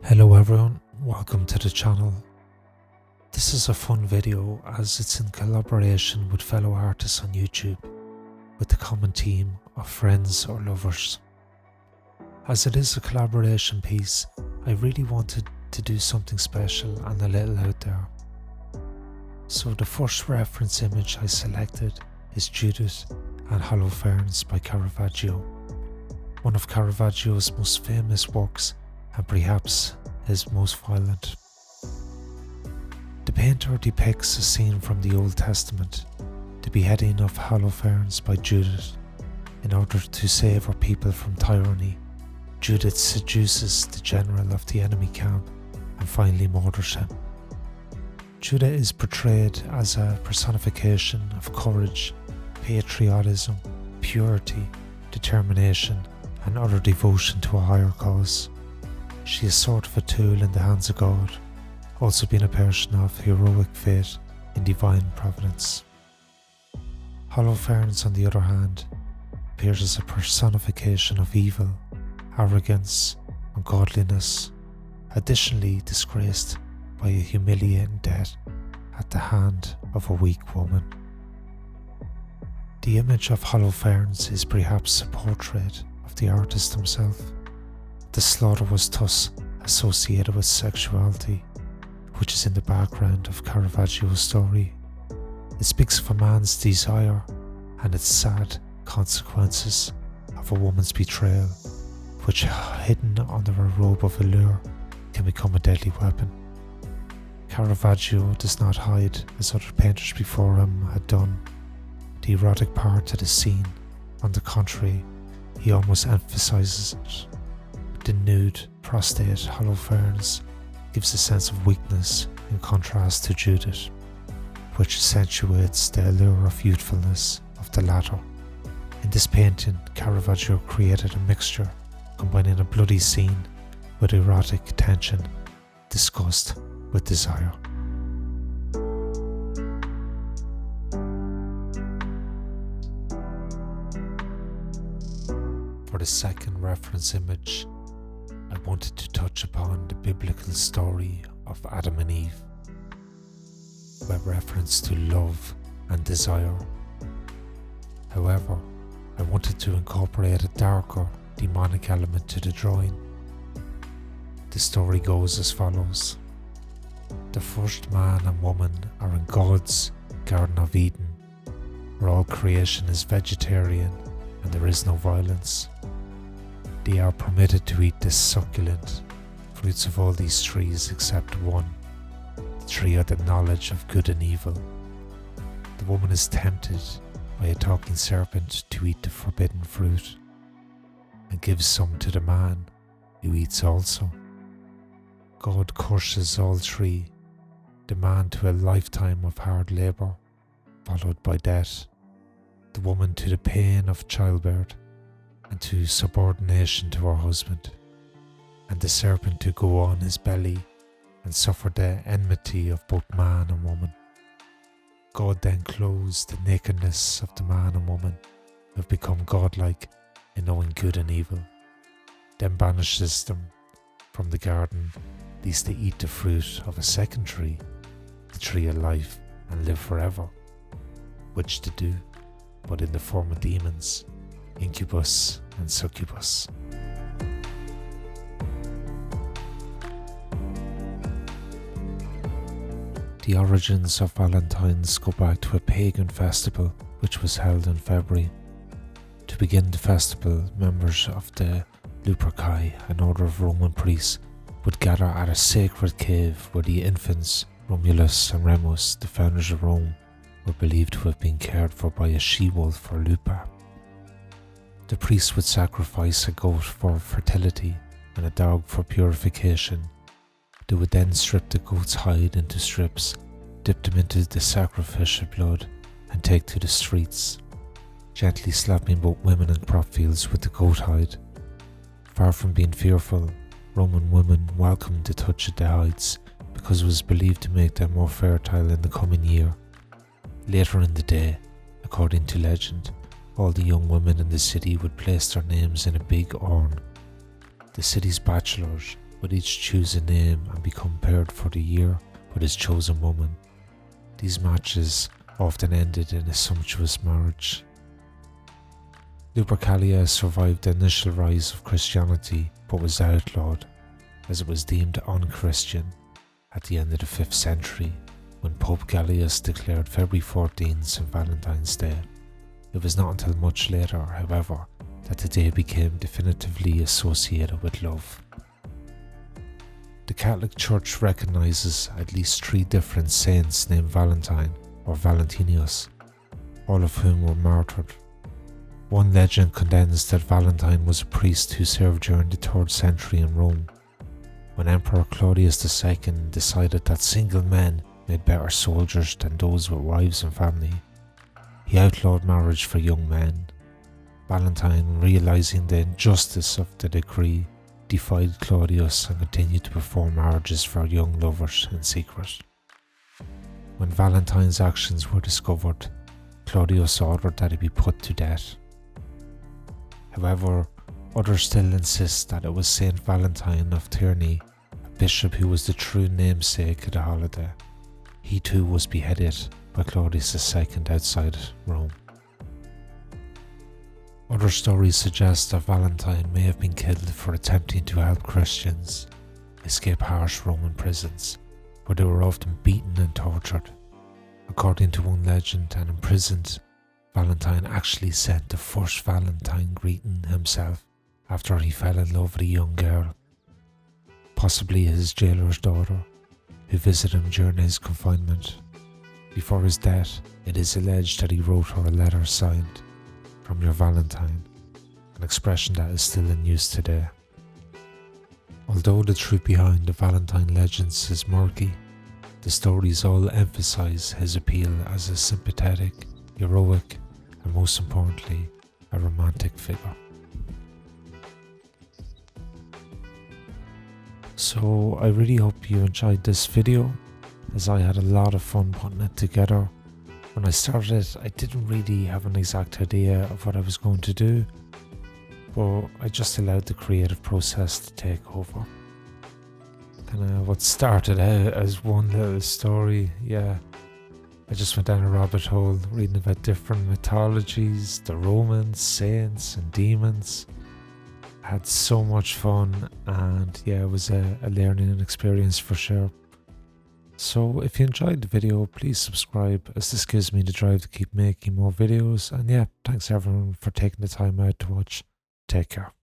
Hello everyone, welcome to the channel. This is a fun video as it's in collaboration with fellow artists on YouTube with the common theme of friends or lovers. As it is a collaboration piece, I really wanted to do something special and a little out there. So the first reference image I selected is Judith and Holofernes by Caravaggio, one of Caravaggio's most famous works and perhaps his most violent. The painter depicts a scene from the Old Testament, the beheading of Holofernes by Judith. In order to save her people from tyranny, Judith seduces the general of the enemy camp and finally murders him. Judith is portrayed as a personification of courage, patriotism, purity, determination, and utter devotion to a higher cause. She is sort of a tool in the hands of God, also being a person of heroic faith in divine providence. Holofernes, on the other hand, appears as a personification of evil, arrogance, ungodliness, additionally disgraced by a humiliating death at the hand of a weak woman. The image of Holofernes is perhaps a portrait of the artist himself. The slaughter was thus associated with sexuality, which is in the background of Caravaggio's story. It speaks of a man's desire and its sad consequences of a woman's betrayal, which, hidden under a robe of allure, can become a deadly weapon. Caravaggio does not hide, as other painters before him had done, the erotic part of the scene. On the contrary, he almost emphasizes it. The nude, prostrate Holofernes gives a sense of weakness in contrast to Judith, which accentuates the allure of youthfulness of the latter. In this painting, Caravaggio created a mixture combining a bloody scene with erotic tension, disgust with desire. For the second reference image, I wanted to touch upon the biblical story of Adam and Eve, with reference to love and desire. However, I wanted to incorporate a darker, demonic element to the drawing. The story goes as follows. The first man and woman are in God's Garden of Eden, where all creation is vegetarian and there is no violence. They are permitted to eat the succulent fruits of all these trees except one, the tree of the knowledge of good and evil. The woman is tempted by a talking serpent to eat the forbidden fruit, and gives some to the man, who eats also. God curses all three, the man to a lifetime of hard labour, followed by death, the woman to the pain of childbirth, and to subordination to her husband, and the serpent to go on his belly and suffer the enmity of both man and woman. God then clothes the nakedness of the man and woman who have become godlike in knowing good and evil, then banishes them from the garden, lest they eat the fruit of a second tree, the tree of life, and live forever, which to do, but in the form of demons, incubus and succubus. The origins of Valentine's go back to a pagan festival which was held in February. To begin the festival, members of the Luperci, an order of Roman priests, would gather at a sacred cave where the infants Romulus and Remus, the founders of Rome, were believed to have been cared for by a she-wolf or lupa. The priests would sacrifice a goat for fertility and a dog for purification. They would then strip the goat's hide into strips, dip them into the sacrificial blood, and take to the streets, gently slapping both women and crop fields with the goat hide. Far from being fearful, Roman women welcomed the touch of the hides because it was believed to make them more fertile in the coming year. Later in the day, according to legend, all the young women in the city would place their names in a big urn. The city's bachelors would each choose a name and become paired for the year with his chosen woman. These matches often ended in a sumptuous marriage. Lupercalia survived the initial rise of Christianity but was outlawed as it was deemed unchristian at the end of the 5th century when Pope Gallius declared February 14 St. Valentine's Day. It was not until much later, however, that the day became definitively associated with love. The Catholic Church recognises at least 3 different saints named Valentine or Valentinus, all of whom were martyred. One legend contends that Valentine was a priest who served during the 3rd century in Rome, when Emperor Claudius II decided that single men made better soldiers than those with wives and family. He outlawed marriage for young men. Valentine, realising the injustice of the decree, defied Claudius and continued to perform marriages for young lovers in secret. When Valentine's actions were discovered, Claudius ordered that he be put to death. However, others still insist that it was Saint Valentine of Terni, a bishop who was the true namesake of the holiday. He too was beheaded by Claudius II outside Rome. Other stories suggest that Valentine may have been killed for attempting to help Christians escape harsh Roman prisons, where they were often beaten and tortured. According to one legend, and imprisoned, Valentine actually sent the first Valentine greeting himself after he fell in love with a young girl, possibly his jailer's daughter, who visited him during his confinement. Before his death, it is alleged that he wrote her a letter signed, "From your Valentine," an expression that is still in use today. Although the truth behind the Valentine legends is murky, the stories all emphasize his appeal as a sympathetic, heroic, and most importantly, a romantic figure. So I really hope you enjoyed this video, as I had a lot of fun putting it together. When I started, I didn't really have an exact idea of what I was going to do, but I just allowed the creative process to take over. Kind of what started out as one little story, I just went down a rabbit hole reading about different mythologies, the Romans, saints and demons. I had so much fun, and it was a learning experience for sure. So if you enjoyed the video, please subscribe, as this gives me the drive to keep making more videos. And thanks everyone for taking the time out to watch. Take care.